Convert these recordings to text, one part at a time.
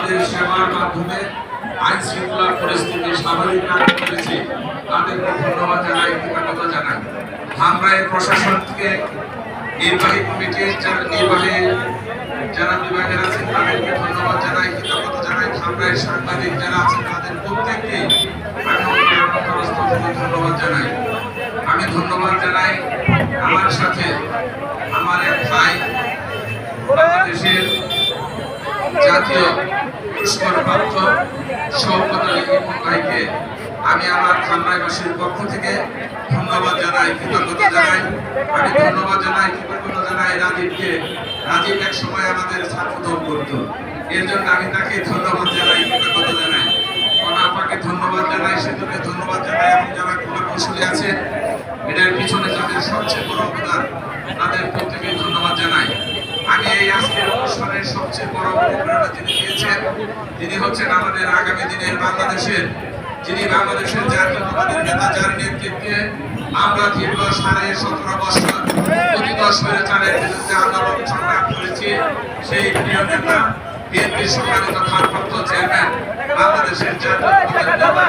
তাদের সেবার মাধ্যমে আইন শৃঙ্খলা পরিস্থিতি স্বাভাবিক রাখতে পেরেছি, তাদেরকে ধন্যবাদ জানাই, কৃতজ্ঞতা জানাই। ধামরাই প্রশাসনকে, নির্বাহী কমিটির যারা বিভাগের আছেন তাদেরকে ধন্যবাদ জানাই, কৃতজ্ঞতা জানাই। ধামরাই সাংবাদিক যারা আছেন তাদের প্রত্যেককে আমি ধন্যবাদ জানাই। আমি ধন্যবাদ জানাই আমার সাথে আমার এক ভাই, বাংলাদেশের জাতীয় পুরস্কারপ্রাপ্ত শওকত আলী ইমন ভাইকে আমি আমার ধামরাইবাসীর পক্ষ থেকে ধন্যবাদ জানাই, কৃতজ্ঞতা জানাই। আমি ধন্যবাদ জানাই, কৃতজ্ঞতা জানাই রাজীবকে। রাজীব এক সময় আমাদের ছাত্রদল করত, এর জন্য আমি তাকে ধন্যবাদ জানাই, কৃতজ্ঞতা জানাই। আপনাকে ধন্যবাদ জানাই, সেতুকে ধন্যবাদ জানাই। এবং যারা কলা কৌশলী আছে, এটার পিছনে যাদের সবচেয়ে বড় অবদান, তাদের প্রত্যেকে ধন্যবাদ জানাই। আমি এই আজকের অনুষ্ঠানের সবচেয়ে বড় অনুপ্রেরণা যিনি দিয়েছেন, তিনি হচ্ছেন আমাদের আগামী দিনের বাংলাদেশের, যিনি বাংলাদেশের জাতীয়তাবাদের নেতা, যার নেতৃত্বে আমরা দীর্ঘ 17.5 বছর অতীত স্বৈরাচারের বিরুদ্ধে আন্দোলন সংগ্রাম করেছি। সেই প্রিয় নেতা, বিএনপির সম্মানিত ভারপ্রাপ্ত চেয়ারম্যান, বাংলাদেশের জাতীয়তাবাদের নেতা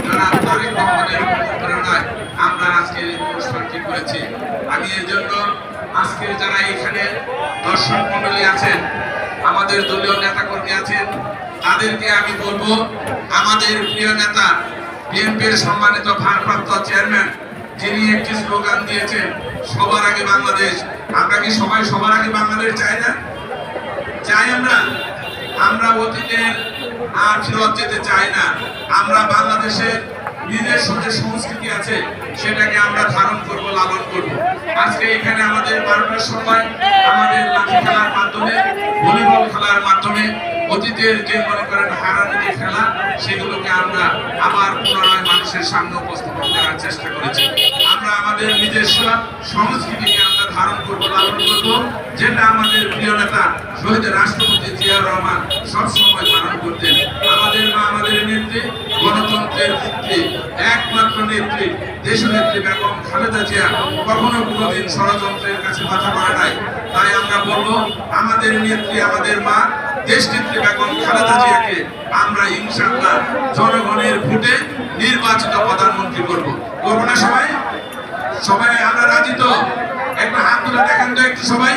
জনাব তারেক রহমানের অনুপ্রেরণায় আমরা আজকে এই অনুষ্ঠানটি করেছি। আমি এর জন্য আজকে যারা এখানে দর্শক মণ্ডলী আছেন, আমাদের দলীয় নেতাকর্মী আছেন, তাদেরকে আমি বলবো, আমাদের প্রিয় নেতা বিএনপির সম্মানিত ভারপ্রাপ্ত চেয়ারম্যান যিনি একটি স্লোগান দিয়েছেন, সবার আগে বাংলাদেশ। আমরা কি সবাই সবার আগে বাংলাদেশ চাই না? চাই আমরা অতীতের আর ফেরত যেতে চাই না। আমরা বাংলাদেশের নিজস্ব যে সংস্কৃতি আছে সেটাকে আমরা ধারণ করব, লালন করব। আজকে এখানে আমাদের 12টার সময় আমাদের লাঠি খেলার মাধ্যমে, ভলিবল খেলার মাধ্যমে অতীতের যে মনে করেন হারানো যে খেলা, সেগুলোকে আমরা আবার পুনরায় মানুষের সামনে উপস্থাপন করার চেষ্টা করেছি। আমরা আমাদের নিজস্ব সংস্কৃতিকে আমরা ধারণ করব, লালন করব, যেটা আমাদের প্রিয় নেতা শহীদ রাষ্ট্রপতি জিয়া রহমান সবসময় ধারণ করতেন। আমাদের মা, আমাদের নেত্রী, গণতন্ত্রের নেত্রী, একমাত্র নেত্রী, দেশনেত্রী বেগম খালেদা জিয়া কখনো কোনোদিন ষড়যন্ত্রের কাছে মাথা মারে নাই। তাই আমরা বলবো, আমাদের নেত্রী, আমাদের মা, দেশনেত্রী বেগম খালেদা জিয়াকে আমরা ইনশাআল্লাহ জনগণের ভোটে নির্বাচিত প্রধানমন্ত্রী করব। করবো না সবাই? সবাই আমরা রাজি তো? একটু হাত তুলে দেখেন তো, একটু সবাই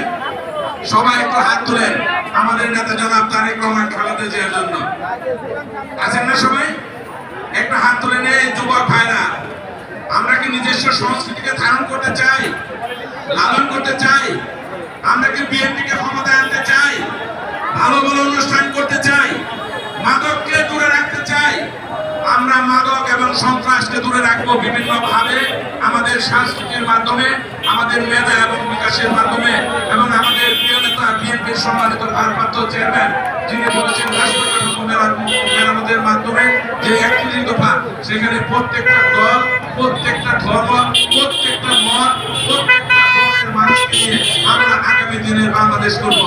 একটু হাত তুলেন আমাদের নেতা জনাব তারেক রহমান খালেদা জিয়ার জন্য। আছেন না সবাই? একটা হাত তুলে নেই যুবক ভাইরা। আমরা কি নিজস্ব সংস্কৃতিকে ধারণ করতে চাই, লালন করতে চাই? আমরা কি বিএনপিকে ক্ষমতায় আনতে চাই, ভালো ভালো অনুষ্ঠান করতে চাই, মাদককে দূরে রাখতে চাই? আমরা মাদক এবং সন্ত্রাসকে দূরে রাখবো বিভিন্ন ভাবে, আমাদের সংস্কৃতির মাধ্যমে, আমাদের মেধা এবং বিকাশের মাধ্যমে। এবং আমাদের প্রিয় নেতা বিএনপির সম্মানিত ভারপ্রাপ্ত চেয়ারম্যান যিনি বলেছেন রাষ্ট্র কাঠামো মেরামতের মাধ্যমে যে 31 দফা, সেখানে প্রত্যেকটা দল, প্রত্যেকটা ধর্ম, প্রত্যেকটা মত, প্রত্যেকটা ধর্মের মানুষকে নিয়ে আমরা আগামী দিনের বাংলাদেশ করবো।